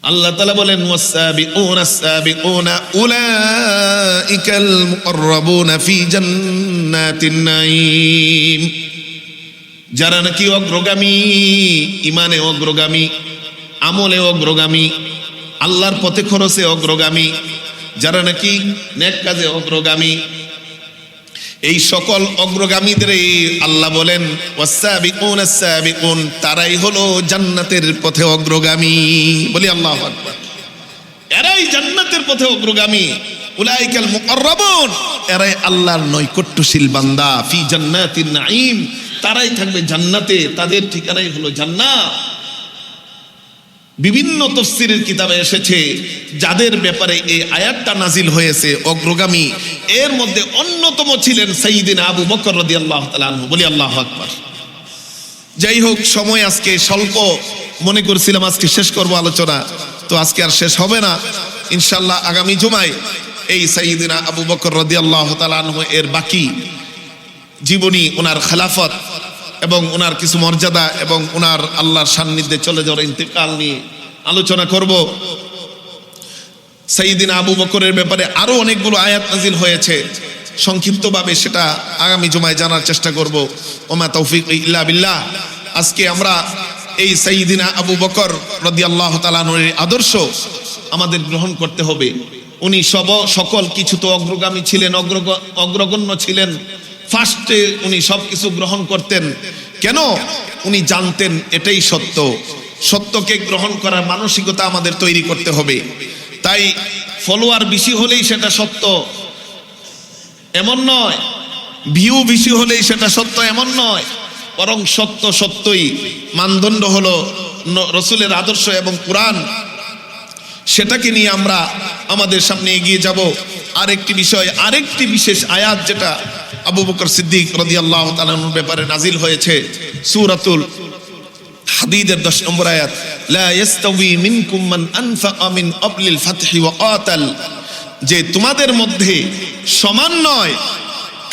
আল্লাহ তাআলা বলেন ওয়াস-সাবিকুনা আস-সাবিকুনা উলাইকাল মুকাররাবুনা ফি জান্নাতিন নাঈম। যারা নাকি অগ্রগামী, ইমানে অগ্রগামী, আমলে অগ্রগামী, আল্লাহর পথে খরচে অগ্রগামী, যারা নাকি নেক কাজে অগ্রগামী, এই সকল অগ্রগামীদের আল্লাহ বলেন ওয়াস-সাবিকুনা আস-সাবিকুন, তারাই হলো জান্নাতের পথে অগ্রগামী। বলি আল্লাহু আকবার। এরাই জান্নাতের পথে অগ্রগামী। উলাইকাল মুকাররাবুন, এরাই আল্লাহর নৈকট্যশীল বান্দা। ফি জান্নাতিন নাঈম, তারাই থাকবে জান্নাতে, তাদের ঠিকানাই হলো জান্নাত। বিভিন্ন তাফসীরের কিতাবে এসেছে যাদের ব্যাপারে এই আয়াতটা নাজিল হয়েছে অগ্রগামী, এর মধ্যে অন্যতম ছিলেন সাইয়্যিদিনা আবু বকর রাদিয়াল্লাহু তাআলা আনহু। বলি আল্লাহু আকবার। যাই হোক, সময় আজকে স্বল্প, মনে করছিলাম আজকে শেষ করব আলোচনা, তো আজকে আর শেষ হবে না। ইনশাআল্লাহ আগামী জুমায় এই সাইয়্যিদিনা আবু বকর রাদিয়াল্লাহু তাআলা আনহু এর বাকি জীবনী, ওনার খেলাফত এবং ওনার কিছু মর্যাদা এবং ওনার আল্লাহর সান্নিধ্যে চলে যাওয়ার ইন্তেকাল নিয়ে আলোচনা করব। সাইয়্যিদিনা আবু বকরের ব্যাপারে আরো অনেকগুলো আয়াত নাজিল হয়েছে, সংক্ষিপ্তভাবে সেটা আগামী জুমায় জানার চেষ্টা করব। ওমা তৌফিক ইল্লা বিল্লাহ। আজকে আমরা এই সাইয়্যিদিনা আবু বকর রাদিয়াল্লাহু তাআলা আনহুর আদর্শ আমাদের গ্রহণ করতে হবে। উনি সকল কিছু তো অগ্রগামী ছিলেন, অগ্রগণ্য ছিলেন, ফার্স্টে উনি সবকিছু গ্রহণ করতেন। কেন? উনি জানতেন এটাই সত্য। সত্যকে গ্রহণ করার মানসিকতা আমাদের তৈরি করতে হবে। তাই ফলোয়ার বেশি হলেই সেটা সত্য এমন নয়, ভিউ বেশি হলেই সেটা সত্য এমন নয়, বরং সত্য সত্যই। মানদণ্ড হলো রসুলের আদর্শ এবং কুরআন, সেটাকে নিয়ে আমরা আমাদের সামনে এগিয়ে যাব। আরেকটি বিষয়, আরেকটি বিশেষ আয়াত যেটা আবু বকর সিদ্দিক রাদিয়াল্লাহু তাআলা আনহুর ব্যাপারে নাজিল হয়েছে, সূরাতুল হাদীদের 10 নম্বর আয়াত, লা ইয়াস্তাউই মিনকুম মান আনফাকা মিন ক্বাবলিল ফাতহি ওয়া ক্বাতাল, যে তোমাদের মধ্যে সমান নয়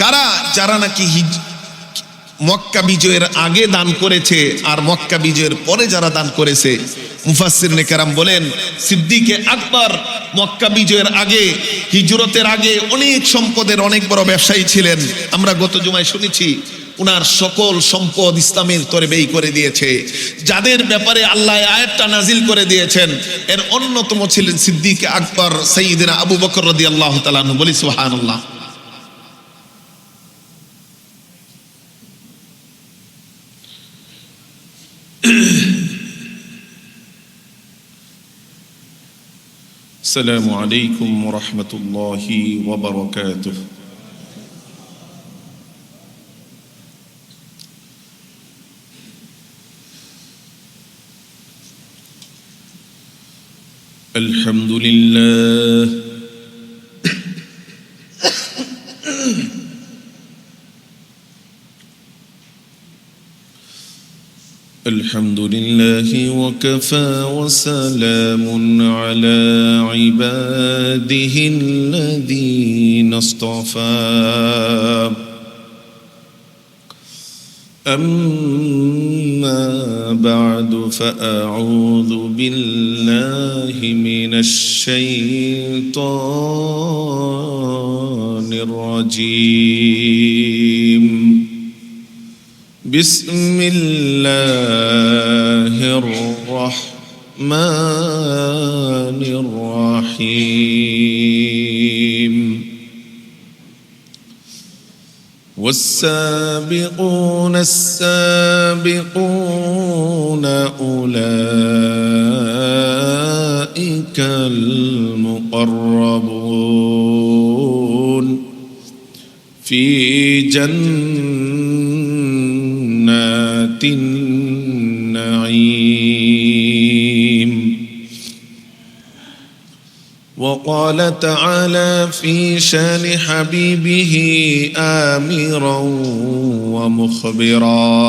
কারা, যারা নাকি মক্কা বিজয়ের আগে দান করেছে আর মক্কা বিজয়ের পরে যারা দান করেছে। মুফাসসিরিনে কেরাম বলেন সিদ্দিকে আকবর মক্কা বিজয়ের আগে, হিজরতের আগে অনেক সম্পদের অনেক বড় ব্যবসায়ী ছিলেন। আমরা গত জুমায় শুনেছি উনার সকল সম্পদ ইসলামের তরে ব্যয় করে দিয়েছে। যাদের ব্যাপারে আল্লাহ আয়াতটা নাজিল করে দিয়েছেন এর অন্যতম ছিলেন সিদ্দিক আকবর সাইয়্যিদিনা আবু বকর রাদিয়াল্লাহু তাআলা আনহু। বলি সুবহানাল্লাহ। السلام عليكم ورحمة الله وبركاته. الحمد لله الحمد لله وكفى وسلام على عباده الذين اصطفى. أما بعد فأعوذ بالله من الشيطان الرجيم. بسم الله الرحمن الرحيم. والسابقون السابقون أولئك المقربون في جنات النعيم. وقال تعالى في شان حبيبه آمرا ومخبرا: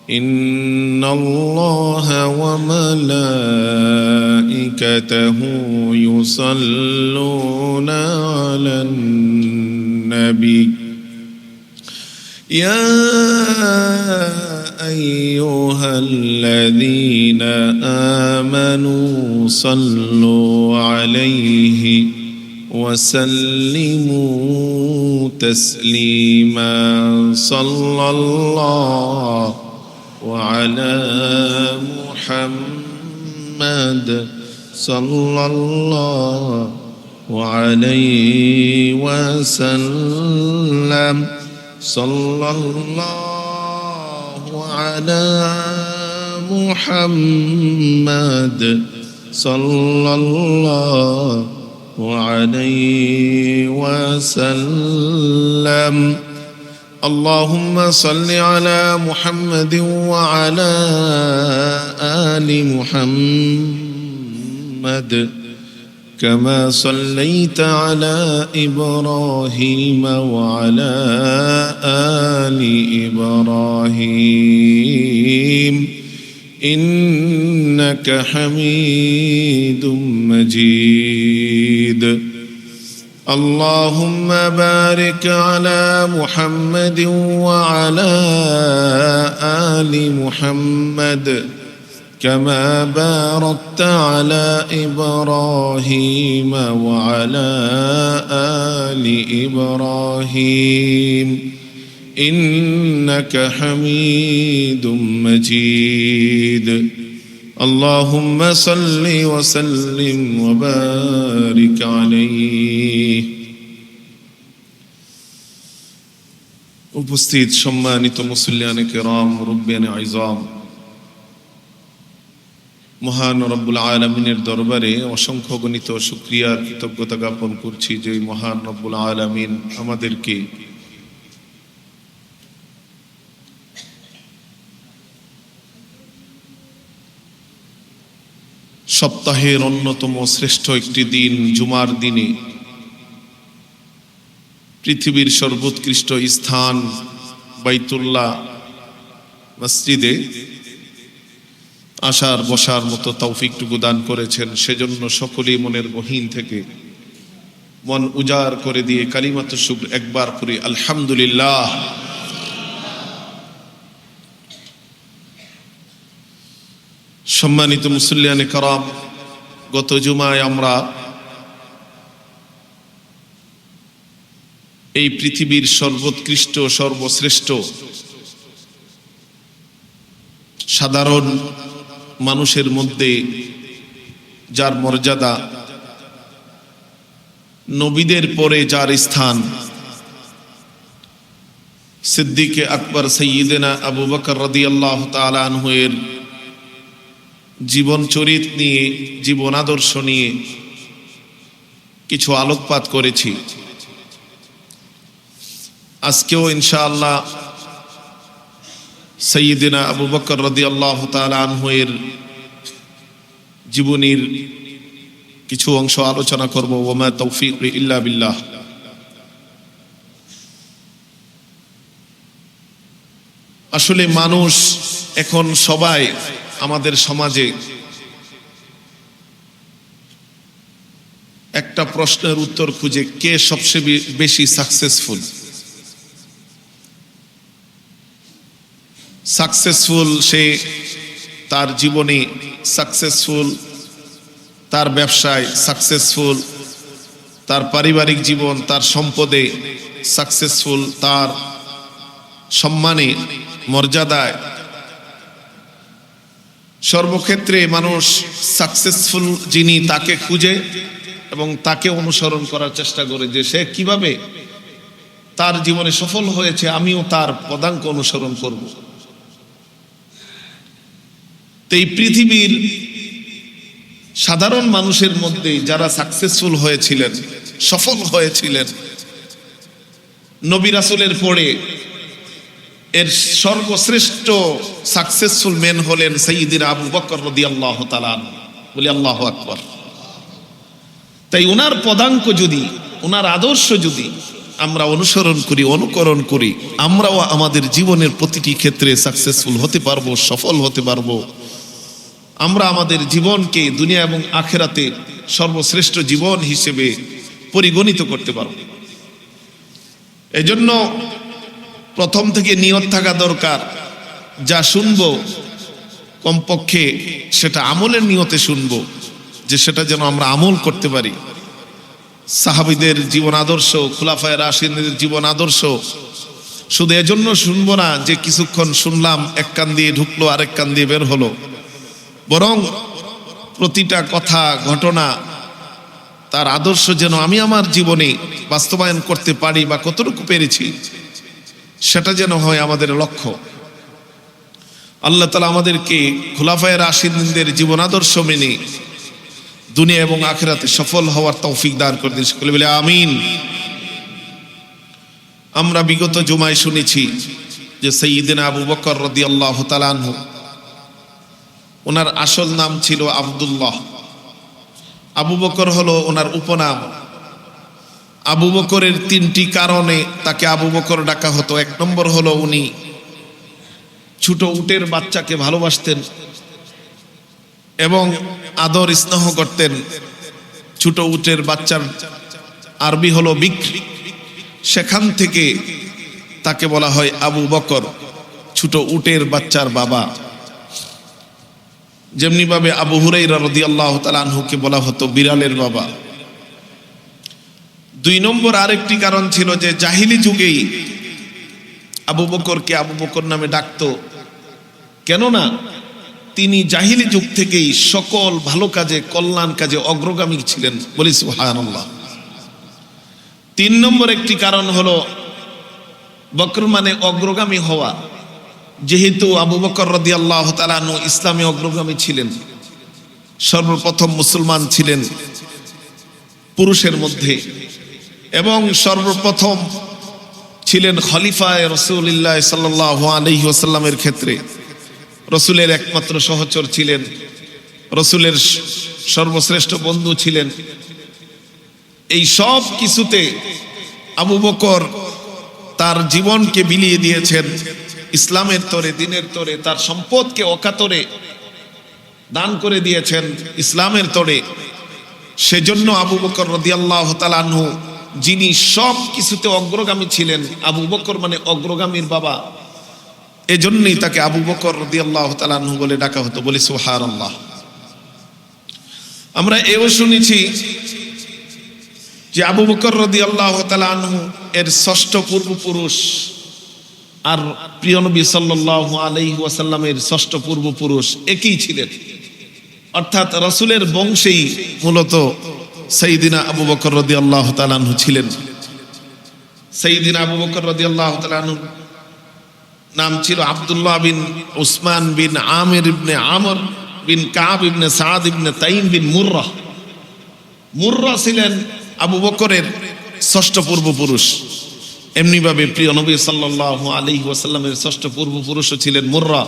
إن الله وملائكته يصلون على النبي يا أيها الذين آمنوا صلوا عليه وسلموا تسليما صلى الله على محمد صلى الله عليه وسلم صلى الله على محمد صلى الله عليه وسلم اللهم صل على محمد وعلى آل محمد كما صليت على إبراهيم وعلى آل إبراهيم إنك حميد مجيد اللهم بارك على محمد وعلى آل محمد كما باركت على إبراهيم وعلى آل إبراهيم إنك حميد مجيد اللهم صل وسلم وبارك عليه উপস্থিত সম্মানিত মুসল্লিয়ানে কেরাম মুরব্বিয়ানে আইজাম মহান রব্বুল আলামিনের দরবারে অসংখ্য গণিত শুকরিয়ার কৃতজ্ঞতা জ্ঞাপন করছি যে মহান রব্বুল আলামিন আমাদেরকে সপ্তাহের অন্যতম শ্রেষ্ঠ একটি দিন জুমার দিনে পৃথিবীর সর্বোৎকৃষ্ট স্থান বাইতুল্লাহ মসজিদে আসার বসার মতো তৌফিকটুকু দান করেছেন সেজন্য সকলেই মনের গহীন থেকে মন উজাড় করে দিয়ে কালিমাতুশ শুকর একবার পড়ি আলহামদুলিল্লাহ। সম্মানিত মুসল্লিয়ানে কেরাম, গত জুমায় আমরা এই পৃথিবীর সর্বোৎকৃষ্ট সর্বশ্রেষ্ঠ সাধারণ মানুষের মধ্যে যার মর্যাদা, নবীদের পরে যার স্থান, সিদ্দিকে আকবর সাইয়্যিদিনা আবু বকর রাদিয়াল্লাহু তাআলা আনহু এর জীবন চরিত নিয়ে, জীবন আদর্শ নিয়ে কিছু আলোকপাত করেছি। আজকেও ইনশাআল্লাহ সাইয়্যিদিনা আবু বকর রাদিয়াল্লাহু তাআলা আনহু এর জীবনীর কিছু অংশ আলোচনা করব। ওয়া তৌফিক ইল্লা বিল্লাহ। আসলে মানুষ এখন সবাই আমাদের সমাজে একটা প্রশ্নের উত্তর খুঁজে, কে সবচেয়ে বেশি সাকসেসফুল। সাকসেসফুল সে তার জীবনে, সাকসেসফুল তার ব্যবসায়, সাকসেসফুল তার পারিবারিক জীবন, তার সম্পদে, সাকসেসফুল তার সম্মানে, মর্যাদায়। সর্বক্ষেত্রে মানুষ সাকসেসফুল যিনি তাকে খুঁজে এবং তাকে অনুসরণ করার চেষ্টা করে যে সে কিভাবে তার জীবনে সফল হয়েছে, আমিও তার পদাঙ্ক অনুসরণ করব। তো এই পৃথিবীর সাধারণ মানুষের মধ্যে যারা সাকসেসফুল হয়েছিলেন, সফল হয়েছিলেন, নবী রাসূলের পরে এর সর্বশ্রেষ্ঠ সাকসেসফুল মেন হলেন সাইয়্যিদিনা আবু বকর রাদিয়াল্লাহু তাআলা আনহু। বলি আল্লাহু আকবার। তাই ওনার পদাঙ্ক যদি, ওনার আদর্শ যদি আমরা অনুসরণ করি, অনুকরণ করি, আমরাও আমাদের জীবনের প্রতিটি ক্ষেত্রে সাকসেসফুল হতে পারবো, সফল হতে পারবো। আমরা আমাদের জীবনকে দুনিয়া এবং আখিরাতে সর্বশ্রেষ্ঠ জীবন হিসেবে পরিগণিত করতে পারবো। এজন্য প্রথম থেকে নিয়ত থাকা দরকার যা শুনবো কমপক্ষে সেটা আমলের নিয়তে শুনবো, যে সেটা যেন আমরা আমল করতে পারি। সাহাবীদের জীবন আদর্শ, খুলাফায়ে রাশিদিনের জীবন আদর্শ শুধু এজন্য শুনবো না যে কিছুক্ষণ শুনলাম, এক কান দিয়ে ঢুকলো আরেক কান দিয়ে বের হলো, বরং প্রতিটা কথা ঘটনা তার আদর্শ যেন আমি আমার জীবনে বাস্তবায়ন করতে পারি বা কতটুকু পেরেছি, সেটা যেন হয় আমাদের লক্ষ্য। আল্লাহ তাআলা আমাদেরকে খুলাফায়ে রাশিদিনদের জীবন আদর্শ মেনে দুনিয়া এবং আখিরাতে সফল হওয়ার তৌফিক দান করে দিন, সকলে বলে আমিন। আমরা বিগত জুমায় শুনেছি যে সাইয়্যিদিনা আবু বকর রাদিয়াল্লাহু তাআলা আনহু, ওনার আসল নাম ছিল আব্দুল্লাহ। আবু বকর হলো ওনার উপনাম। আবু বকরের তিনটি কারণে তাকে আবু বকর ডাকা হতো। এক নম্বর হলো উনি ছোট উটের বাচ্চাকে ভালোবাসতেন এবং আদর স্নেহ করতেন। ছোট উটের বাচ্চার আরবি হলো বিক্র, সেখান থেকে তাকে বলা হয় আবু বকর, ছোট উটের বাচ্চার বাবা। যেমনি ভাবে আবু হুরায়রা রাদিয়াল্লাহু তাআলা আনহুকে বলা হতো বিড়ালের বাবা। দুই নম্বর আরেকটি কারণ ছিল যে জাহিলি যুগেই আবু বকরকে আবু বকর নামে ডাকতো, কেননা তিনি জাহিলি যুগ থেকেই সকল ভালো কাজে, কল্যাণ কাজে অগ্রগামী ছিলেন, বলি সুবহানাল্লাহ। তিন নম্বর একটি কারণ হলো বকর মানে অগ্রগামী হওয়া। যেহেতু আবু বকর রাদিয়াল্লাহু তাআলা আনহু ইসলামে অগ্রগামী ছিলেন, সর্বপ্রথম মুসলমান ছিলেন পুরুষের মধ্যে, এবং সর্বপ্রথম ছিলেন খলিফায়ে রাসূলুল্লাহ সাল্লাল্লাহু আলাইহি ওয়াসাল্লামের ক্ষেত্রে। রসুলের একমাত্র সহচর ছিলেন, রসুলের সর্বশ্রেষ্ঠ বন্ধু ছিলেন। এই সব কিছুতে আবু বকর তার জীবনকে বিলিয়ে দিয়েছেন ইসলামের তরে, দিনের তরে, তার সম্পদকে অকাতরে দান করে দিয়েছেন ইসলামের তরে। সেজন্য আবু বকর রাদিয়াল্লাহু তাআলা আনহু, যিনি সব কিছুতে অগ্রগামী ছিলেন, আবু বকর মানে অগ্রগামীর বাবা, এজন্যই তাকে আবু বকর রাদিয়াল্লাহু তাআলা আনহু বলে ডাকা হতো, বলি সুবহানাল্লাহ। আমরা এও শুনেছি যে আবু বকর রাদিয়াল্লাহু তাআলা আনহু এর ষষ্ঠ পূর্বপুরুষ আর প্রিয় নবী সাল্লাল্লাহু আলাইহি ওয়াসাল্লামের ষষ্ঠ পূর্বপুরুষ একই ছিলেন, অর্থাৎ রাসূলের বংশেই মূলত সাইয়্যিদিনা আবু বকর রাদিয়াল্লাহু তাআলা আনহু ছিলেন। সাইয়্যিদিনা আবু বকর রাদিয়াল্লাহু তাআলা আনহু নাম ছিল আব্দুল্লাহ বিন উসমান বিন আমির ইবনে আমর বিন কাব ইবনে সাদ ইবনে তাইম বিন মুররা। মুররা ছিলেন আবু বকরের ষষ্ঠ পূর্বপুরুষ। এমনি ভাবে প্রিয় নবী সাল্লাল্লাহু আলাইহি ওয়াসাল্লামের ষষ্ঠ পূর্বপুরুষও ছিলেন মুররা,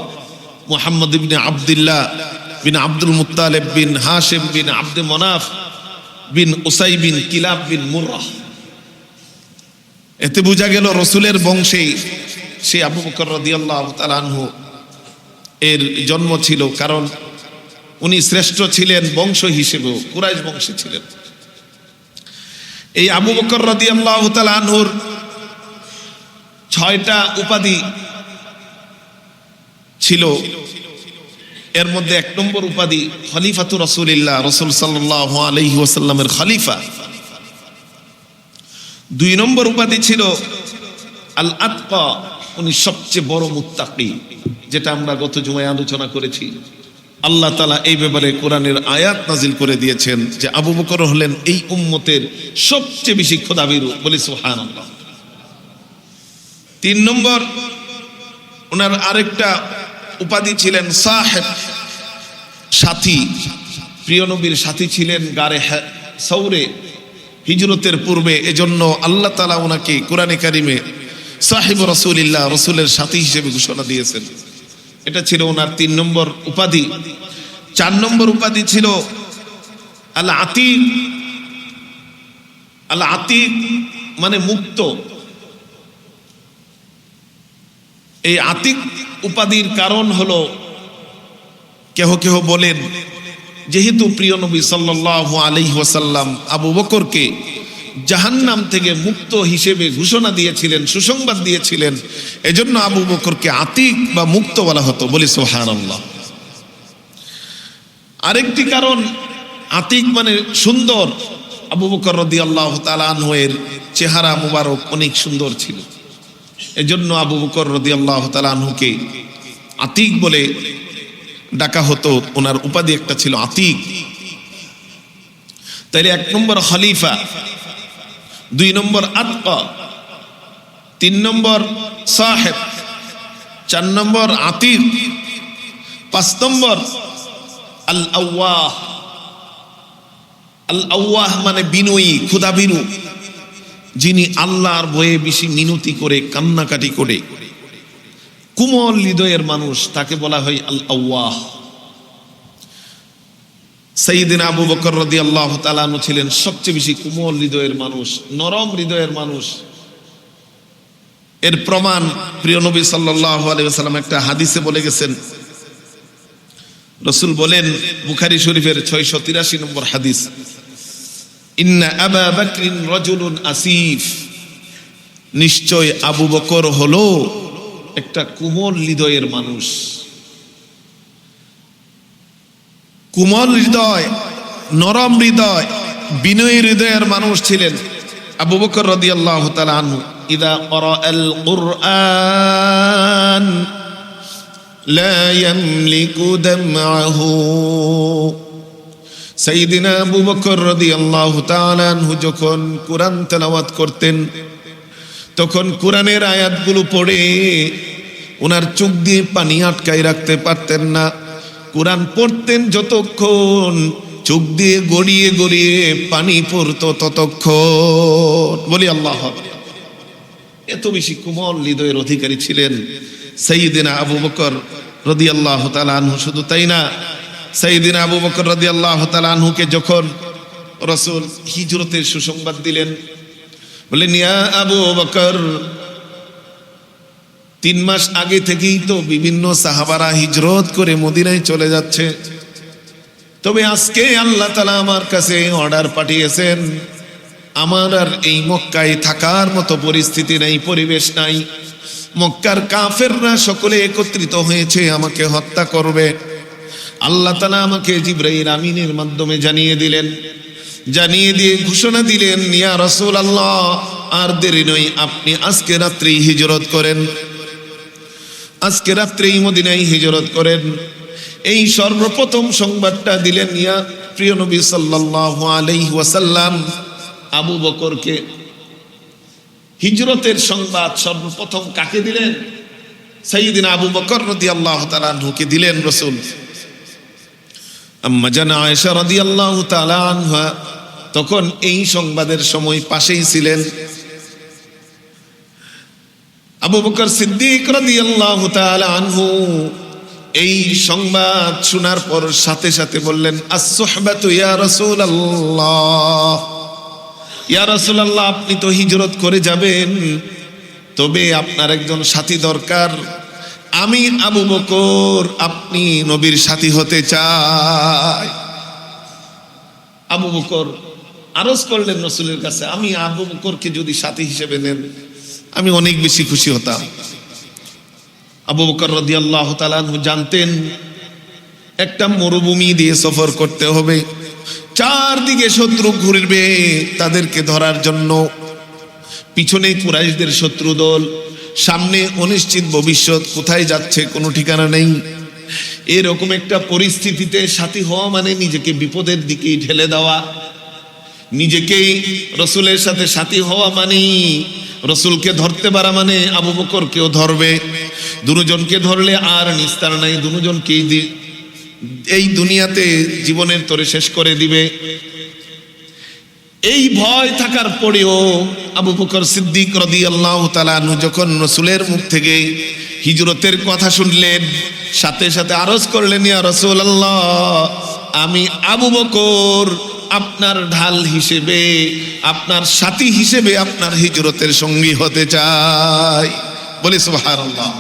মুহাম্মদ ইবনে আব্দুল্লাহ বিন আব্দুল মুত্তালিব বিন হাশিম বিন আব্দে মনাফ বিন উসাই বিন কিলাব বিন মুররা। এতে বোঝা গেল রসুলের বংশেই সে আবু বকর রাদিয়াল্লাহু তাআলা আনহু এর জন্ম ছিল, কারণ উনি শ্রেষ্ঠ ছিলেন বংশ হিসেবেও, কুরাইশ বংশে ছিলেন। এই আবু বকর রাদিয়াল্লাহু তাআলা আনহুর 6টা উপাধি ছিল। এর মধ্যে 1 নম্বর উপাধি খলিফাতুর রাসূলিল্লাহ, রাসূল সাল্লাল্লাহু আলাইহি ওয়াসাল্লামের খলিফা। 2 নম্বর উপাধি ছিল আল আতকা, উনি সবচেয়ে বড় মুত্তাকি, যেটা আমরা গত জুমায় আলোচনা করেছি। আল্লাহ তাআলা এই ব্যাপারে কোরআনের আয়াত নাজিল করে দিয়েছেন যে আবু বকর হলেন এই উম্মতের সবচেয়ে বেশি খোদাভীরু, বলি সুবহানাল্লাহ। 3 নম্বর ওনার আরেকটা উপাধি ছিলেন সাহেব, সাথী। প্রিয় নবীর সাথী ছিলেন গারে সৌরে হিজরতের পূর্বে, এজন্য আল্লাহ তাআলা ওনাকে কোরআনে কারিমে সাহিব রাসূলিল্লাহ, রাসূলের সাথী হিসেবে ঘোষণা দিয়েছেন। এটা ছিল ওনার 3 নম্বর উপাধি। 4 নম্বর উপাধি ছিল আল আতিক। আল আতিক মানে মুক্ত। এই আতিক উপাধির কারণ হলো, কেহ কেহ বলেন যেহেতু প্রিয় নবী সাল্লাল্লাহু আলাইহি ওয়াসাল্লাম আবু বকরকে জাহান্নাম থেকে মুক্ত হিসেবে ঘোষণা দিয়েছিলেন, সুসংবাদ দিয়েছিলেন। এজন্য আবু বকরকে আতিক বা মুক্ত বলা হতো। বলি সুবহানাল্লাহ। আরেকটি কারণ, আতিক মানে সুন্দর। আবু বকর রাদিয়াল্লাহু তাআলা আনহু এর চেহারা মুবারক অনেক সুন্দর ছিল, এজন্য আবু বকর রাদিয়াল্লাহু তাআলা আনহুকে আতিক বলে ডাকা হতো। ওনার উপাধি একটা ছিল আতিক। তাইলে 1 নম্বর খলিফা, 2 নম্বর আতকা, 3 নম্বর সাহেব, 4 নম্বর আতিক, 5 নম্বর আল আওয়াহ। আল আওয়াহ মানে বিনয়ী, ক্ষুধাভীরু, যিনি আল্লাহর ভয়ে বেশি মিনতি করে, কান্নাকাটি করে, কোমল হৃদয়ের মানুষ, তাকে বলা হয় আল আওয়াহ। সাইয়্যিদিনা আবু বকর রাদিয়াল্লাহু তাআলা আনহু ছিলেন সবচেয়ে বেশি কোমল হৃদয়ের মানুষ, নরম হৃদয়ের মানুষ। এর প্রমাণ প্রিয় নবী সাল্লাল্লাহু আলাইহি ওয়াসাল্লাম একটা হাদিসে বলে গেছেন। রাসূল বলেন, বুখারী শরীফের 683 নম্বর হাদিস, ইন্না আবা বকরিন রাজুলুন আসিফ, নিশ্চয় আবু বকর হলো একটা কোমল হৃদয়ের মানুষ। কোমল হৃদয়, নরম হৃদয়, বিনয়ী হৃদয়ের মানুষ ছিলেন আবু বকর রাদিয়াল্লাহু তাআলা আনহু। ইদা ক্বরাআল কুরআন লা ইয়ামলিকু দামআহু, সাইয়্যিদিনা আবু বকর রাদিয়াল্লাহু তাআলা আনহু যখন কোরআন তেলাওয়াত করতেন, তখন কোরআনের আয়াতগুলো পড়ে ওনার চোখ দিয়ে পানি আটকায় রাখতে পারতেন না। কোরআন পড়তেন যতক্ষণ চোখ দিয়ে গড়িয়ে গড়িয়ে পানি পড়তো ততক্ষণ। বলি আল্লাহ। এত বেশি কোমল হৃদয়ের অধিকারী ছিলেন সাইয়্যিদিনা আবু বকর রাদিয়াল্লাহু তাআলা আনহু। শুধু তাই না, সাইয়্যিদিনা আবু বকর রাদিয়াল্লাহু তাআলা আনহুকে যখন রাসূল হিজরতের সুসংবাদ দিলেন, বলেন, ইয়া আবু বকর, 3 মাস আগে থেকেই তো বিভিন্ন সাহাবারা হিজরত করে মদিনায় চলে যাচ্ছে, তবে আজকে আল্লাহ তাআলা আমার কাছে অর্ডার পাঠিয়েছেন, আমার আর এই মক্কায় থাকার মতো পরিস্থিতি নাই, পরিবেশ নাই। মক্কার কাফেররা সকলে একত্রিত হয়েছে আমাকে হত্যা করবে। আল্লাহ তাআলা আমাকে জিবরাইল আমিনের মাধ্যমে জানিয়ে দিলেন, জানিয়ে দিয়ে ঘোষণা দিলেন, ইয়া রাসূলুল্লাহ, আর দেরি নয়, আপনি আজকে রাত্রেই হিজরত করেন, আজকে রাত্রেই মদিনায় হিজরত করেন। এই সর্বপ্রথম সংবাদটা দিলেন ইয়া প্রিয় নবী সাল্লাল্লাহু আলাইহি ওয়াসাল্লাম আবু বকরকে। হিজরতের সংবাদ সর্বপ্রথম কাকে দিলেন? সাইয়্যিদিনা আবু বকর রাদিয়াল্লাহু তাআলা আনহুকে দিলেন রাসূল। আম্মা জান আয়েশা রাদিয়াল্লাহু তাআলা আনহা তখন এই সংবাদের সময় পাশেই ছিলেন। আবু বকর সিদ্দিক রাদিয়াল্লাহু তাআলা আনহু এই সংবাদ শোনার পর সাথে সাথে বললেন, আস-সুহবাতু ইয়া রাসূলুল্লাহ, ইয়া রাসূলুল্লাহ, আপনি তো হিজরত করে যাবেন, তবে আপনার একজন সাথী দরকার। আমি আবু বকর আপনি নবীর সাথী হতে চাই। আবু বকর আরজ করলেন রাসূলের কাছে, আমি আবু বকরকে যদি সাথী হিসেবে নেন আমি অনেক বেশি খুশি হতাম। আবু বকর রাদিয়াল্লাহু তাআলা আনহু জানতেন একটা মরুভূমি দিয়ে সফর করতে হবে, চারদিকে শত্রু ঘুরবে তাদেরকে ধরার জন্য, পিছনে কুরাইশদের শত্রু দল, সামনে অনিশ্চিত ভবিষ্যৎ, কোথায় যাচ্ছে কোনো ঠিকানা নেই। এরকম একটা পরিস্থিতিতে সাথী হওয়া মানে নিজেকে বিপদের দিকে ঠেলে দেওয়া, নিজেকেই রাসূলের সাথে সাথী হওয়া মানে রাসূলকে ধরতে পারা মানে আবু বকরকেও ধরবে, দুজনকে ধরলে আর নিস্তার নাই, দুজনকেই এই দুনিয়াতে জীবনের তরে শেষ করে দিবে। এই ভয় থাকার পরেও আবু বকর সিদ্দিক রাদিয়াল্লাহু তাআলা আনহু যখন রাসূলের মুখ থেকে হিজরতের কথা শুনলেন, সাথে সাথে আরজ করলেন, ইয়া রাসূলুল্লাহ, আমি আবু বকর আপনার ঢাল হিসেবে, আপনার সাথী হিসেবে আপনার হিজরতের সঙ্গী হতে চাই। বলি সুবহানাল্লাহ।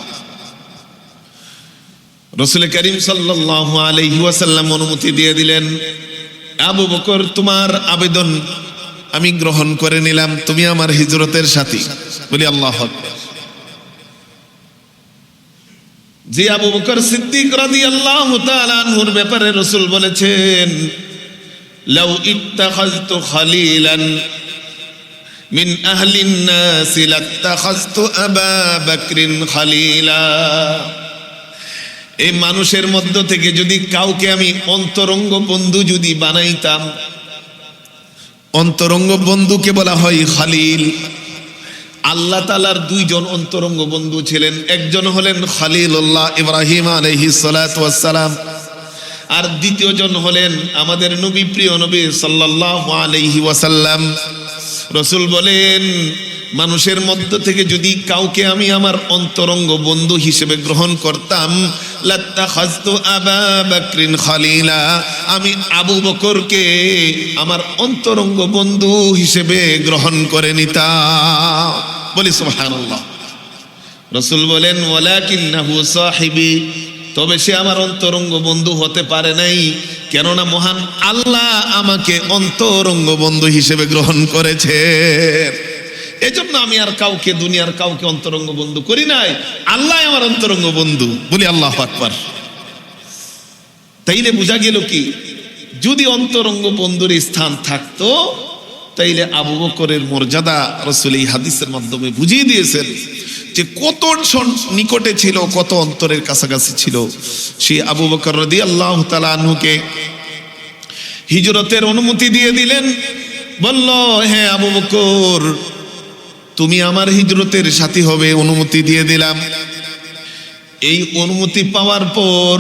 রাসূল করিম সাল্লাল্লাহু আলাইহি ওয়াসাল্লাম অনুমতি দিয়ে দিলেন, আবু বকর তোমার আবেদন আমি গ্রহণ করে নিলাম, তুমি আমার হিজরতের সাথী। বলি আল্লাহু আকবার। যে আবু বকর সিদ্দিক রাদিয়াল্লাহু তাআলা আনহুর ব্যাপারে রাসূল বলেছেন, লাউ ইত্তাখাযতু খালিলান মিন আহলিন নাস লাত্তাখাযতু আবা বকরিন খালিলা। এই মানুষের মধ্য থেকে যদি কাউকে আমি অন্তরঙ্গ বন্ধু যদি বানাইতাম, অন্তরঙ্গ বন্ধুকে বলা হয় খালিল। আল্লাহ তাআলার দুইজন অন্তরঙ্গ বন্ধু ছিলেন, একজন হলেন খলিলুল্লাহ ইব্রাহিম আলাইহিস সালাতু ওয়াস সালাম, আর দ্বিতীয়জন হলেন আমাদের নবী, প্রিয় নবী সাল্লাল্লাহু আলাইহি ওয়াসাল্লাম। রাসূল বলেন, মানুষের মধ্য থেকে যদি কাউকে আমি আমার অন্তরঙ্গ বন্ধু হিসেবে গ্রহণ করতাম, লাত্তাখাযতু আবা বকরিন খালিলা, আমি আবু বকরকে আমার অন্তরঙ্গ বন্ধু হিসেবে গ্রহণ করে নিতাম। বলি সুবহানাল্লাহ। রাসূল বলেন, ওয়ালাকিন্নাহু সাহিবি, তবে সে আমার অন্তরঙ্গ বন্ধু হতে পারে নাই, কেননা মহান আল্লাহ আমাকে অন্তরঙ্গ বন্ধু হিসেবে গ্রহণ করেছে। এজন্য আমি আর কাউকে, দুনিয়ার কাউকে অন্তরঙ্গ বন্ধু করি নাই, আল্লাহ আমার অন্তরঙ্গ বন্ধু। বলি আল্লাহু আকবার। তাইলে বোঝা গেল কি, যদি অন্তরঙ্গ বন্ধুর স্থান থাকতো তাইলে আবু বকরের মর্যাদা রাসূল এই হাদিসের মাধ্যমে বুঝিয়ে দিয়েছেন যে কত নিকটে ছিল, কত অন্তরের কাছাকাছি ছিল। সেই আবু বকর রাদিয়াল্লাহু তাআলা আনহুকে হিজরতের অনুমতি দিয়ে দিলেন। বলল, হ্যাঁ আবু বকর, তুমি আমার হিজরতের সাথী হবে, অনুমতি দিয়ে দিলাম। এই অনুমতি পাওয়ার পর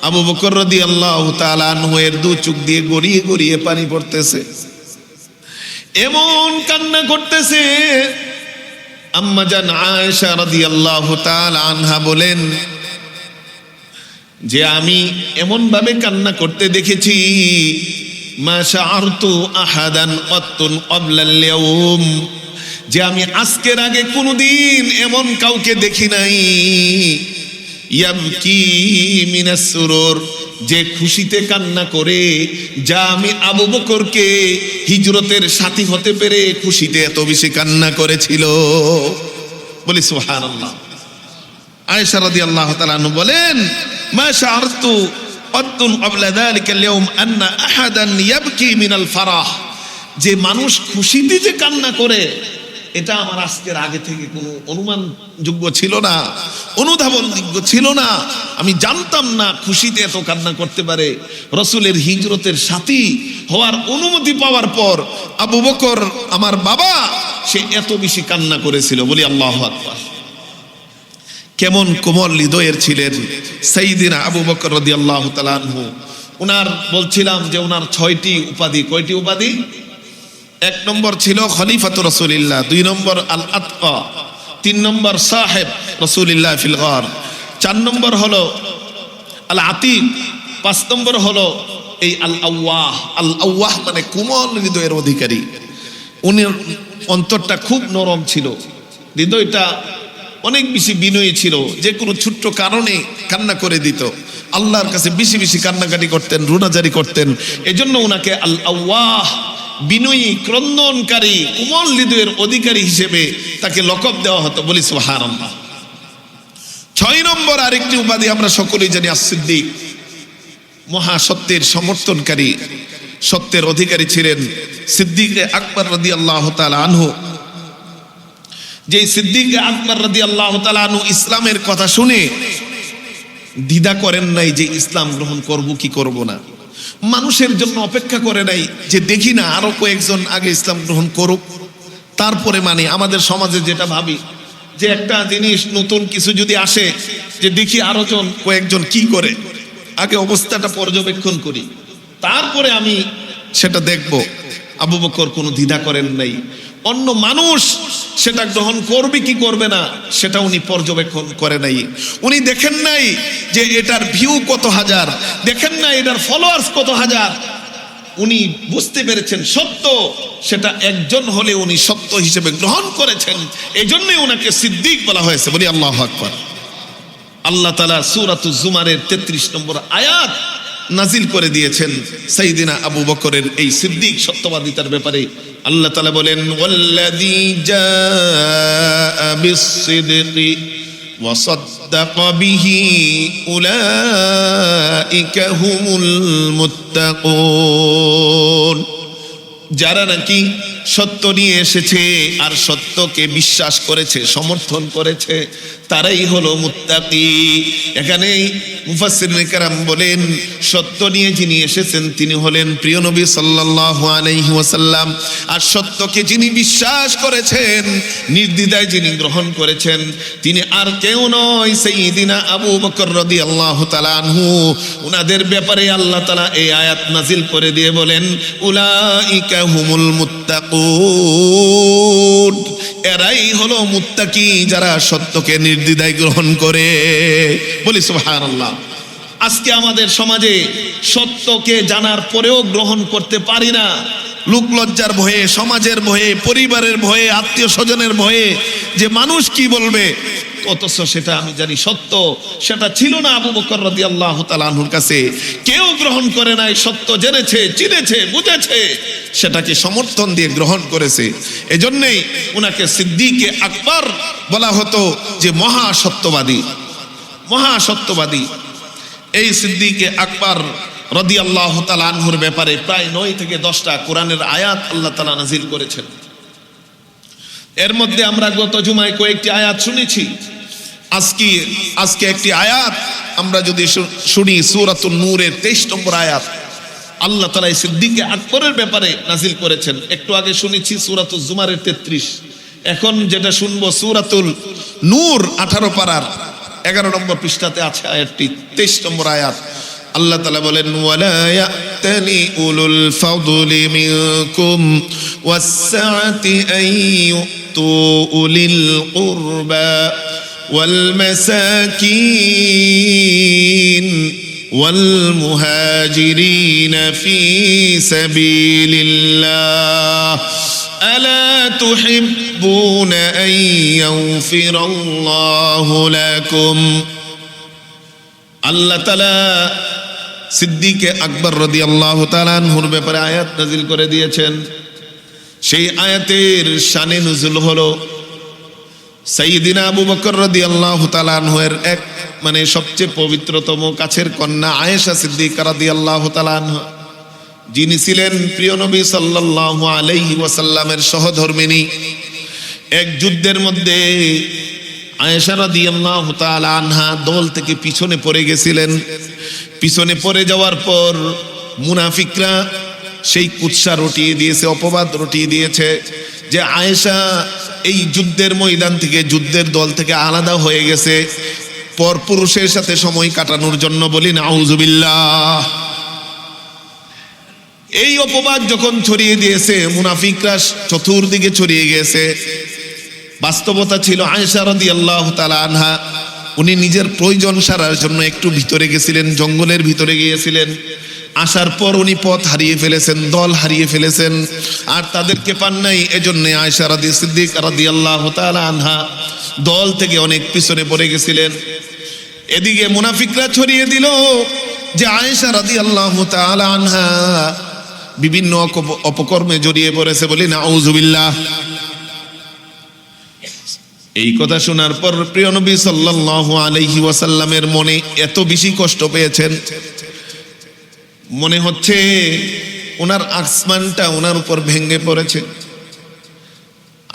আবু বকর রাদিয়াল্লাহু তাআলা আনহু এর দু চোখ দিয়ে গড়িয়ে গড়িয়ে পানি পড়তেছে, এমন কান্না করতেছে। আম্মা জান আয়েশা রাদিয়াল্লাহু তাআলা আনহা বলেন যে আমি এমন ভাবে কান্না করতে দেখেছি, মা শাআরতু আহাদান কাত্তুন ক্বাবলাল ইয়াউম, যে আমি আজকের আগে কোনোদিন এমন কাউকে দেখি নাই, ইয়াবকি মিনাস সুরুর, যে খুশিতে কান্না করে, যা আমি আবু বকরকে হিজরতের সাথী হতে পেরে খুশিতে এত বেশি কান্না করেছিল। বলি সুবহানাল্লাহ। আয়েশা রাদিয়াল্লাহু তাআলা আনহা বলেন, মা শাআরতু কাত্তুন ক্বাবলা যালিকাল ইয়াউম আন্না আহাদান ইয়াবকি মিনাল ফারাহ, যে মানুষ খুশিতে যে কান্না করে, এটা আমার আজকের আগে থেকে কোনো অনুমানযোগ্য ছিল না, অনুধাবনযোগ্য ছিল না। আমি জানতাম না খুশিতে এত কান্না করতে পারে। রাসূলের হিজরতের সাথী হওয়ার অনুমতি পাওয়ার পর আবু বকর আমার বাবা, সে এত বেশি কান্না করেছিল। বলি আল্লাহু আকবার। কেমন কোমল হৃদয়ের ছিলেন সাইয়্যিদিনা আবু বকর রাদিয়াল্লাহু তাআলা আনহু। ওনার বলছিলাম যে ওনার 6টি উপাধি। কয়টি উপাধি? 1 নম্বর ছিল খলিফাতুর রাসূলিল্লাহ, 2 নম্বর আল আতকা, 3 নম্বর সাহেব রাসূলিল্লাহ ফিল গার, 4 নম্বর হলো আল আতিক, 5 নম্বর হলো এই আল আওয়াহ। আল আওয়াহ মানে কোমল হৃদয়ের অধিকারী। উনি অন্তরটা খুব নরম ছিল, হৃদয়টা অনেক বেশি বিনয়ী ছিল, যে কোনো ছোট্ট কারণে কান্না করে দিত, আল্লাহর কাছে বেশি বেশি কান্নাকাটি করতেন, রুনাজারি করতেন। এজন্য ওনাকে আল আওয়াহ, বিনয়ী, ক্রন্দনকারী, কোমল হৃদয়ের অধিকারী হিসেবে তাকে লকব দেওয়া হতো। বলি সুবহানাল্লাহ। 6 নম্বর আরেকটি উপাধি আমরা সকলেই জানি, as-সিদ্দিক, মহা সত্যের সমর্থনকারী, সত্যের অধিকারী ছিলেন সিদ্দিক আকবর রাদিয়াল্লাহু তাআলা আনহু। যে সিদ্দিক আকবর রাদিয়াল্লাহু তাআলা আনহু ইসলামের কথা শুনে দ্বিধা করেন নাই যে ইসলাম গ্রহণ করব কি করব না। মানুষের জন্য অপেক্ষা করে নাই যে দেখি না আরো কয়েকজন আগে ইসলাম গ্রহণ করুক তারপরে। মানে আমাদের সমাজে যেটা ভাবি যে একটা জিনিস নতুন কিছু যদি আসে, যে দেখি আরো কয়েকজন কি করে, আগে অবস্থাটা পর্যবেক্ষণ করি তারপরে আমি সেটা দেখব। আবু বকর কোনো দ্বিধা করেন নাই। অন্য মানুষ সেটা গ্রহণ করবে কি করবে না সেটা উনি পর্যবেক্ষণ করে নাই। উনি দেখেন নাই যে এটার ভিউ কত হাজার, দেখেন নাই এটার ফলোয়ার্স কত হাজার। উনি বুঝতে পেরেছেন সত্য, সেটা একজন হলে উনি সত্য হিসেবে গ্রহণ করেছেন। এই জন্যই ওনাকে সিদ্দিক বলা হয়েছে। বলি আল্লাহু আকবার। আল্লাহ তাআলা সূরাতুজ জুমারের 33 নম্বর আয়াত নাজিল করে দিয়েছেন সাইয়্যিদিনা আবু বকরের এই সিদ্দিক সত্যবাদিতার ব্যাপারে। আল্লাহ তাআলা বলেন ওয়াল্লাযী জাআ বিস-সিদকি ওয়া সাদ্দাকা বিহি উলাইকা হুমুল মুত্তাকুন। যারা নাকি সত্য নিয়ে এসেছে আর সত্যকে বিশ্বাস করেছে, সমর্থন করেছে, তারাই হলো মুত্তাকি। এখানে মুফাসসিরিনে কেরাম বলেন সত্য নিয়ে যিনি এসেছেন তিনি হলেন প্রিয় নবী সাল্লাল্লাহু আলাইহি ওয়াসাল্লাম। আর সত্যকে যিনি বিশ্বাস করেছেন, নির্দ্বিধায় যিনি গ্রহণ করেছেন, তিনি আর কেউ নয় সাইয়্যিদিনা আবু বকর রাদিয়াল্লাহু তাআলা আনহু। উনাদের ব্যাপারে আল্লাহ তাআলা এই আয়াত নাজিল করে দিয়ে বলেন উলাইকা হুমুল মুত্তাকুন। এরাই হলো মুত্তাকি, যারা সত্যকে নির্দ্বিধায় গ্রহণ করে। বলি সুবহানাল্লাহ। আজকে আমাদের সমাজে সত্যকে জানার পরেও গ্রহণ করতে পারি না, লোক লজ্জার ভয়ে, সমাজের ভয়ে, পরিবারের ভয়ে, আত্মীয় স্বজনের ভয়ে যে মানুষ কি বলবে। অথচ সেটা আমি জানি সত্য, সেটা ছিল না আবু বকর রাদিয়াল্লাহু তাআলা আনহুর কাছে। কেউ গ্রহণ করে নাই, সত্য জেনেছে, চিনেছে, বুঝেছে, সেটাকে সমর্থন দিয়ে গ্রহণ করেছে। এজন্যই উনাকে সিদ্দিকে আকবর বলা হতো, যে মহা সত্যবাদী, মহা সত্যবাদী। এই সিদ্দিকে আকবর রাদিয়াল্লাহু তাআলা আনহুর ব্যাপারে প্রায় 9 থেকে 10টা কোরআনের আয়াত আল্লাহ তাআলা নাজিল করেছেন। এর মধ্যে আমরা গত জুমায় কয়েকটি আয়াত শুনেছি। আজকে একটি আয়াত আমরা যদি শুনি, সূরাতুন নূরের 23 নম্বর আয়াত আল্লাহ তাআলা সিদ্দিকে আকবরের ব্যাপারে নাজিল করেছেন। একটু আগে শুনেছি সূরাতুল জুমারের 33। এখন যেটা শুনবো সূরাতুল নূর 18 পারার 11 নম্বর পৃষ্ঠাতে আছে আয়াতটি, 23 নম্বর আয়াত। আল্লাহ তাআলা বলেন ওয়ালা ইয়াতানি উলুল ফাদলি মিনকুম ওয়াস-সাআতি আন ইউতু উলিল কুরবা ওয়াল মাসাকিন ওয়াল মুহাজিরিন ফি সাবিলিল্লাহ আলা তুহিব্বুনা আন ইয়াগফিরাল্লাহু লাকুম। আল্লাহ তাআলা সিদ্দিকে আকবর রাদিয়াল্লাহু তাআলা আনহুর ব্যাপারে আয়াত নাজিল করে দিয়েছেন। সেই আয়াতের শানে নুজুল হলো সাইয়্যিদিনা আবু বকর রাদিয়াল্লাহু তাআলা আনহুর সবচেয়ে পবিত্রতম কাছের কন্যা আয়েশা সিদ্দিকা রাদিয়াল্লাহু তাআলা আনহা, যিনি ছিলেন প্রিয় নবী সাল্লাল্লাহু আলাইহি ওয়াসাল্লামের সহধর্মিণী। এক যুদ্ধের মধ্যে আয়েশা রাদিয়াল্লাহু তাআলা আনহা দল থেকে পিছনে পড়ে গেছিলেন। পিছনে পড়ে যাওয়ার পর মুনাফিকরা সেই কুৎসা রটিয়ে দিয়েছে, অপবাদ রটিয়ে দিয়েছে যে আয়েশা এই যুদ্ধের ময়দান থেকে, যুদ্ধের দল থেকে আলাদা হয়ে গেছে পর পুরুষের সাথে সময় কাটানোর জন্য। বলি নাউজুবিল্লাহ। এই অপবাদ যখন ছড়িয়ে দিয়েছে, মুনাফিকরা চতুর্দিকে ছড়িয়ে গেছে। বাস্তবতা ছিল আয়েশা রাদিয়াল্লাহু তাআলা আনহা উনি নিজের প্রয়োজন সারার জন্য একটু ভিতরে গেছিলেন, জঙ্গলের ভিতরে গিয়েছিলেন। আসার পর উনি পথ হারিয়ে ফেলেছেন, দল হারিয়ে ফেলেছেন, আর তাদেরকে পান নাই। এজন্য আয়েশা সিদ্দিকা রাদিয়াল্লাহু তাআলা আনহা দল থেকে অনেক পিছনে পড়ে গেছিলেন। এদিকে মুনাফিকরা ছড়িয়ে দিল যে আয়েশা রাদিয়াল্লাহু তাআলা আনহা বিভিন্ন অপকর্মে জড়িয়ে পড়েছে। বলি নাউজুবিল্লাহ। এই কথা শোনার পর প্রিয় নবী সাল্লাল্লাহু আলাইহি ওয়াসাল্লামের মনে এত বেশি কষ্ট পেয়েছেন, মনে হচ্ছে ওনার আসমানটা ওনার উপর ভেঙে পড়েছে।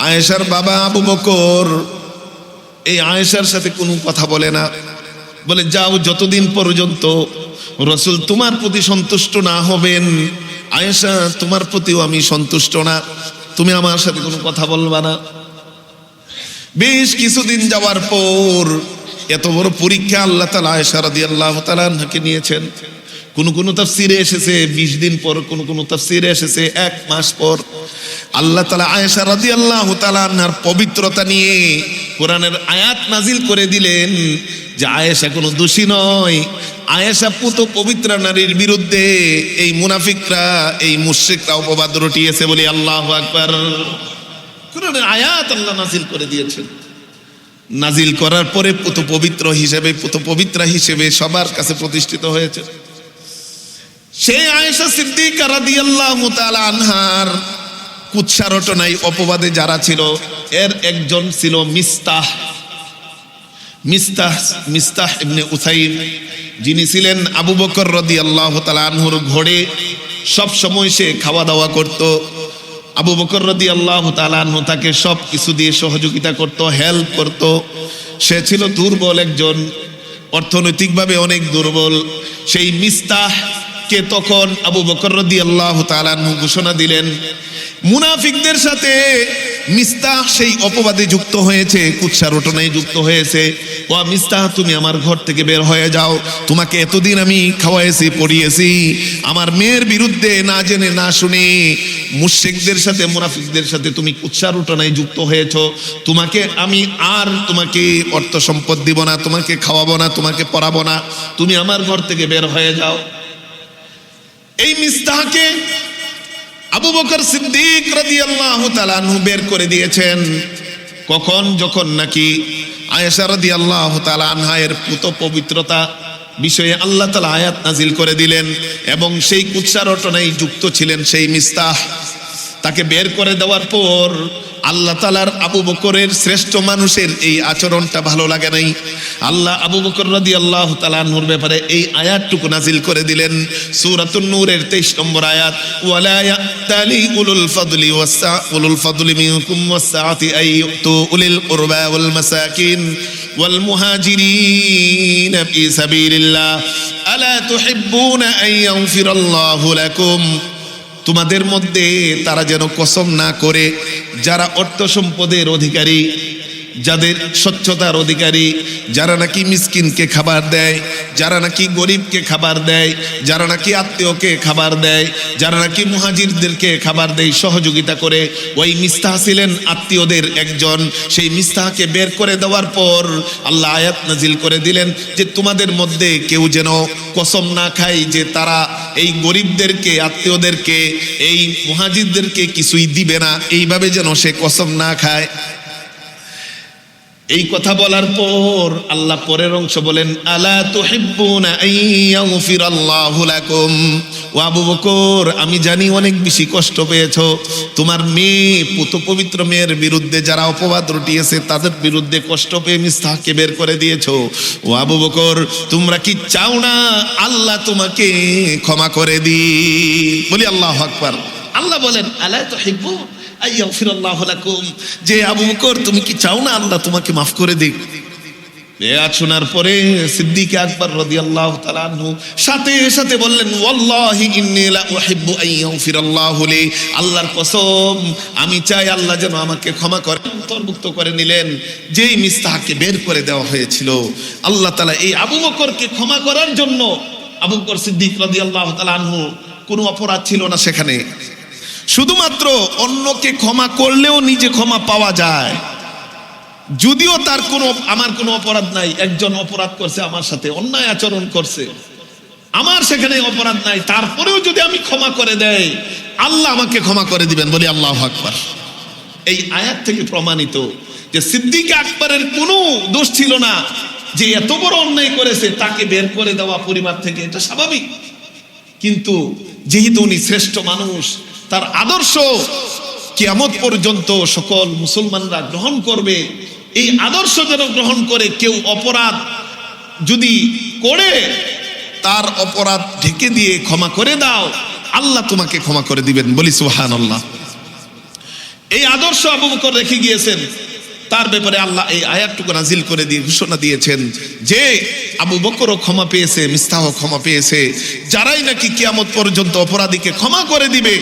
আয়েশার বাবা আবু বকর এই আয়েশার সাথে কোনো কথা বলে না, বলে যাও, যতদিন পর্যন্ত রাসূল তোমার প্রতি সন্তুষ্ট না হবেন, আয়েশা তোমার প্রতিও আমি সন্তুষ্ট না, তুমি আমার সাথে কোনো কথা বলবা না। বেশ কিছুদিন যাওয়ার পর এত বড় পরীক্ষা আল্লাহ তাআলা আয়েশা রাদিয়াল্লাহু তাআলা আনহাকে নিয়েছেন। কোন তাফসীরে এসেছে 20 দিন পর, কোন তাফসীরে এসেছে 1 মাস পর। আল্লাহ তাআলা আয়েশা রাদিয়াল্লাহু তাআলা আনহার পবিত্রতা নিয়ে কোরআনের আয়াত নাজিল করে দিলেন যে আয়েশা কোনো দোষী নয়। আয়েশা পুত পবিত্র নারীর বিরুদ্ধে এই মুনাফিকরা, এই মুশরিকরা অপবাদ রটিয়েছে। বলি আল্লাহু আকবার। কোরআনের আয়াত আল্লাহ নাজিল করে দিয়েছেন। নাজিল করার পরে পুত পবিত্র হিসেবে, পুত পবিত্রা হিসেবে সবার কাছে প্রতিষ্ঠিত হয়েছে। সেই আয়েশা সিদ্দিকা রাদিয়াল্লাহু তাআলা আনহার কুৎসা রটনায় অপবাদে যারা ছিল এর একজন ছিল মিস্তাহ ইবনে উসাইর, যিনি ছিলেন আবু বকর রাদিয়াল্লাহু তাআলা আনহুর ঘরে সব সময় সে খাওয়া দাওয়া করত। আবু বকর রাদিয়াল্লাহু তাআলা আনহু তাকে সব কিছু দিয়ে সহযোগিতা করত, হেল্প করত। সে ছিল দুর্বল একজন, অর্থনৈতিকভাবে অনেক দুর্বল। সেই মিস্তাহকে তখন আবু বকর রাদিয়াল্লাহু তাআলা আনহু ঘোষণা দিলেন, মুনাফিকদের সাথে মিস্তাহ সেই অপবাদে যুক্ত হয়েছে, কুৎসা রটনায় যুক্ত হয়েছে। ও মিস্তাহ, তুমি আমার ঘর থেকে বের হয়ে যাও, তোমাকে এতদিন আমি খাওয়াইছি পড়িয়েছি, আমার মেয়ের বিরুদ্ধে না জেনে না শুনে মুশরিকদের সাথে মুনাফিকদের সাথে তুমি কুৎসা রটনায় যুক্ত হয়েছো, তোমাকে আমি আর তোমাকে অর্থ সম্পদ দিব না, তোমাকে খাওয়াবো না, তোমাকে পড়াবো না, তুমি আমার ঘর থেকে বের হয়ে যাও। এই মিস্তাহকে আবু বকর সিদ্দিক রাদিয়াল্লাহু তাআলা আনহু বের করে দিয়েছেন। কখন? যখন নাকি আয়েশা রাদিয়াল্লাহু তাআলা আনহা এর পুত পবিত্রতা বিষয়ে আল্লাহ তাআলা আয়াত নাজিল করে দিলেন, এবং সেই কুৎসা রটনায় যুক্ত ছিলেন সেই মিস্তাহ। তাকে বের করে দেওয়ার পর আল্লাহ তাআলার আবু বকরের শ্রেষ্ঠ মানুষের এই আচরণটা ভালো লাগে নাই। আল্লাহ আবু বকর রাদিয়াল্লাহু তাআলা আনহুর ব্যাপারে এই আয়াতটুকু নাজিল করে দিলেন, সূরাতুন নূরের 23 নম্বর আয়াত, ওয়ালা ইয়াতালি উলুল ফাদলি মিনকুম ওয়াসসাআতি আইয়ুতু উলিল কুরবা ওয়াল মাসাকিন ওয়াল মুহাজিরিন ফি সাবিলিল্লাহ আলা তুহিব্বুনা আন ইয়াগফিরাল্লাহু লাকুম। তোমাদের মধ্যে তারা যেন কসম না করে, যারা অর্থ সম্পদের অধিকারী, যাদের স্বচ্ছতার অধিকারী, যারা নাকি মিসকিনকে খাবার দেয়, যারা নাকি গরিবকে খাবার দেয়, যারা নাকি আত্মীয়কে খাবার দেয়, যারা নাকি মুহাজিরদেরকে খাবার দেয়, সহযোগিতা করে। ওই মিস্তাহ ছিলেন আত্মীয়দের একজন। সেই মিস্তাহকে বের করে দেওয়ার পর আল্লাহ আয়াত নাজিল করে দিলেন যে তোমাদের মধ্যে কেউ যেন কসম না খায় যে তারা এই গরিবদেরকে, আত্মীয়দেরকে, এই মুহাজিরদেরকে কিছুই দিবে না, এইভাবে যেন সে কসম না খায়। এই কথা বলার পর আল্লাহ পরের অংশ বলেন, আলা তুহিব্বুনা আইয়াগফিরাল্লাহু লাকুম। ও আবু বকর, আমি জানি অনেক বেশি কষ্ট পেয়েছো, তোমার মেয়ে, পুত পবিত্র মেয়ের বিরুদ্ধে যারা অপবাদ রটিয়েছে তাদের বিরুদ্ধে কষ্ট পেয়ে মিস্তাহকে বের করে দিয়েছো। ও আবু বকর, তোমরা কি চাও না আল্লাহ তোমাকে ক্ষমা করে দি? বলি আল্লাহু আকবার। আল্লাহ বলেন, আলা তুহিব্বু আইয়াগফিরাল্লাহু লাকুম, যে আবু বকর তুমি কি চাও না আল্লাহ তোমাকে মাফ করে দিক? আয়াত শোনার পরে সিদ্দিক আকবর রাদিয়াল্লাহু তাআলা আনহু সাথে সাথে বললেন, ওয়াল্লাহি ইন্নী লা উহিব্বু আইয়াগফিরাল্লাহু লি, আল্লাহর কসম আমি চাই আল্লাহ যেন আমাকে ক্ষমা করে। অন্তর্ভুক্ত করে নিলেন যেই মিস্তাহকে বের করে দেওয়া হয়েছিল, আল্লাহ তাআলা এই আবু বকরকে ক্ষমা করার জন্য। আবু বকর সিদ্দিক রাদিয়াল্লাহু তাআলা আনহু কোনো অপরাধ ছিল না সেখানে, শুধুমাত্র অন্যকে ক্ষমা করলেও নিজে ক্ষমা পাওয়া যায়। যদিও তার আমার কোনো অপরাধ নাই, একজন অপরাধ করছে আমার সাথে, অন্যায় আচরণ করছে, আমার সেখানে অপরাধ নাই, তারপরেও যদি আমি ক্ষমা করে দেই আল্লাহ আমাকে ক্ষমা করে দিবেন। বলি আল্লাহু আকবার। এই আয়াত থেকে প্রমাণিত যে সিদ্দিক আকবরের কোনো দোষ ছিল না, যে এত বড় অন্যায় করেছে তাকে বের করে দেওয়া পরিবার থেকে, এটা স্বাভাবিক। কিন্তু যেহেতু উনি শ্রেষ্ঠ মানুষ, তার আদর্শ কিয়ামত পর্যন্ত সকল মুসলমানরা গ্রহণ করবে, এই আদর্শ যেন গ্রহণ করে। কেউ অপরাধ যদি করে তার অপরাধ ঢেকে দিয়ে ক্ষমা করে দাও, আল্লাহ তোমাকে ক্ষমা করে দিবেন। বলি সুবহানাল্লাহ। এই আদর্শ আবু বকর রেখে গিয়েছেন, তার ব্যাপারে আল্লাহ এই আয়াতটুকু নাজিল করে দিয়ে ঘোষণা দিয়েছেন যে আবু বকরও ক্ষমা পেয়েছে, মিস্তাহও ক্ষমা পেয়েছে। যারাই নাকি কিয়ামত পর্যন্ত অপরাধীকে ক্ষমা করে দিবে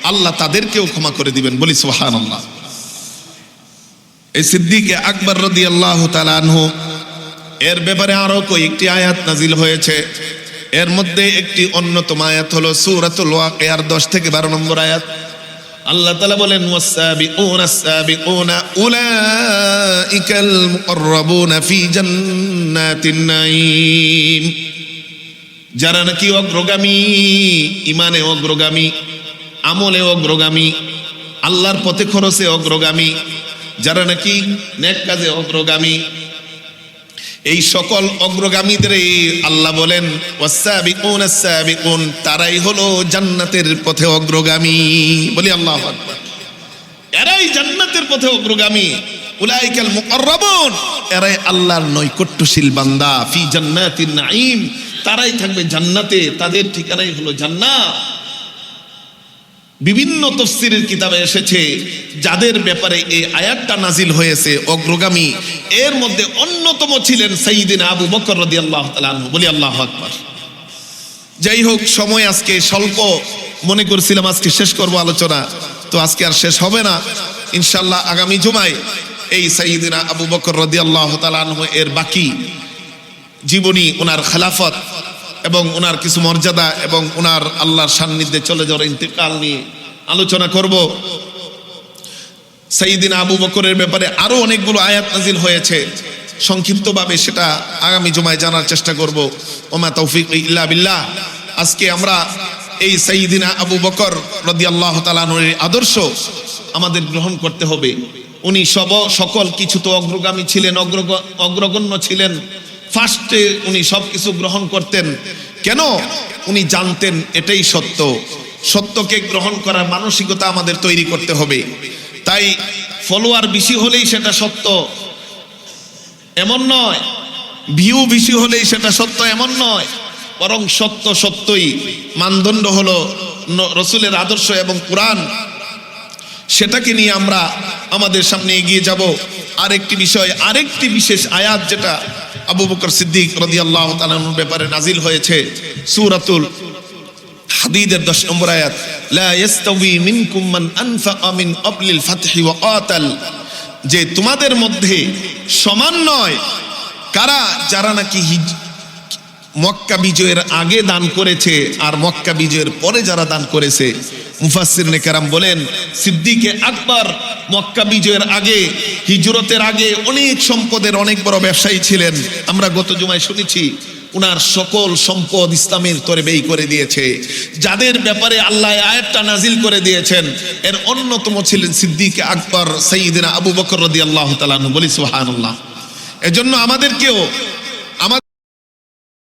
আল্লাহ তাদেরকেও ক্ষমা করে দিবেন। বলি সুবহানাল্লাহ। এই সিদ্দিক আকবর রাদিয়াল্লাহু তাআলা আনহু এর ব্যাপারে আরো কয়েকটি আয়াত নাজিল হয়েছে। এর মধ্যে একটি অন্যতম আয়াত হলো সূরাতুল ওয়াকিয়ার 10 থেকে 12 নম্বর আয়াত। আল্লাহ তাআলা বলেন, ওয়াস-সাবিকুনা আস-সাবিকুনা উলাইকাল মুকাররাবুনা ফি জান্নাতিন নাঈম। যারা নাকি অগ্রগামী, ইমানে অগ্রগামী, আমলে অগ্রগামী, আল্লাহর পথে খরচে অগ্রগামী, যারা নাকি নেক কাজে অগ্রগামী, এই সকল অগ্রগামীদের আল্লাহ বলেন ওয়াসাবিকুন আস-সাবিকুন, তারাই হলো জান্নাতের পথে অগ্রগামী। বলি আল্লাহু আকবার। এরাই জান্নাতের পথে অগ্রগামী। উলাইকাল মুকাররাবুন, এরাই আল্লাহর নৈকট্যশীল বান্দা। ফি জান্নাতিন নাঈম, তারাই থাকবে জান্নাতে, তাদের ঠিকানাই হলো জান্নাত। বিভিন্ন তাফসীরের কিতাবে এসেছে যাদের ব্যাপারে এই আয়াতটা নাজিল হয়েছে অগ্রগামী, এর মধ্যে অন্যতম ছিলেন সাইয়্যিদিনা আবু বকর রাদিয়াল্লাহু তাআলা আনহু। বলি আল্লাহু আকবার। যাই হোক, সময় আজকে স্বল্প, মনে করছিলাম আজকে শেষ করব আলোচনা, তো আজকে আর শেষ হবে না। ইনশাআল্লাহ আগামী জুমায় এই সাইয়্যিদিনা আবু বকর রাদিয়াল্লাহু তাআলা আনহু এর বাকি জীবনী, ওনার খেলাফত এবং ওনার কিছু মর্যাদা এবং ওনার আল্লাহর সান্নিধ্যে চলে যাওয়ার ইন্তেকাল নিয়ে আলোচনা করব। সাইয়্যিদিনা আবু বকরের ব্যাপারে আরো অনেকগুলো আয়াত নাজিল হয়েছে, সংক্ষিপ্তভাবে সেটা আগামী জুমায় জানার চেষ্টা করব। ওমা তৌফিক ইল্লা বিল্লাহ। আজকে আমরা এই সাইয়্যিদিনা আবু বকর রাদিয়াল্লাহু তাআলা আনহুর আদর্শ আমাদের গ্রহণ করতে হবে। উনি সকল কিছু তো অগ্রগামী ছিলেন, অগ্রগণ্য ছিলেন। ফার্স্টে উনি সবকিছু গ্রহণ করতেন। কেন? উনি জানতেন এটাই সত্য। সত্যকে গ্রহণ করার মানসিকতা আমাদের তৈরি করতে হবে। তাই ফলোয়ার বেশি হলেই সেটা সত্য এমন নয়, ভিউ বেশি হলেই সেটা সত্য এমন নয়, বরং সত্য সত্যই। মানদণ্ড হলো রসুলের আদর্শ এবং কুরআন, সেটাকে নিয়ে আমরা আমাদের সামনে এগিয়ে যাব। আরেকটি বিষয়, আরেকটি বিশেষ আয়াত যেটা আবু বকর সিদ্দিক রাদিয়াল্লাহু তাআলা আনহুর ব্যাপারে নাজিল হয়েছে, সূরাতুল হাদীদের 10 নম্বর আয়াত, লা ইয়াস্তাউই মিনকুম মান আনফাকা মিন ক্বাবলিল ফাতহি ওয়া ক্বাতাল, যে তোমাদের মধ্যে সমান নয় কারা, যারা নাকি মক্কা বিজয়ের আগে দান করেছে আর মক্কা বিজয়ের পরে যারা দান করেছে। মুফাসসিরিনে কেরাম বলেন সিদ্দিকে আকবর মক্কা বিজয়ের আগে, হিজরতের আগে অনেক সম্পদের অনেক বড় ব্যবসায়ী ছিলেন। আমরা গত জুমায় শুনেছি উনার সকল সম্পদ ইসলামের তরে ব্যয় করে দিয়েছে। যাদের ব্যাপারে আল্লাহ আয়াতটা নাজিল করে দিয়েছেন এর অন্যতম ছিলেন সিদ্দিকে আকবর সাইয়্যিদিনা আবু বকর রাদিয়াল্লাহু তাআলা আনহু। বলি সুবহানাল্লাহ। এজন্য আমাদেরকেও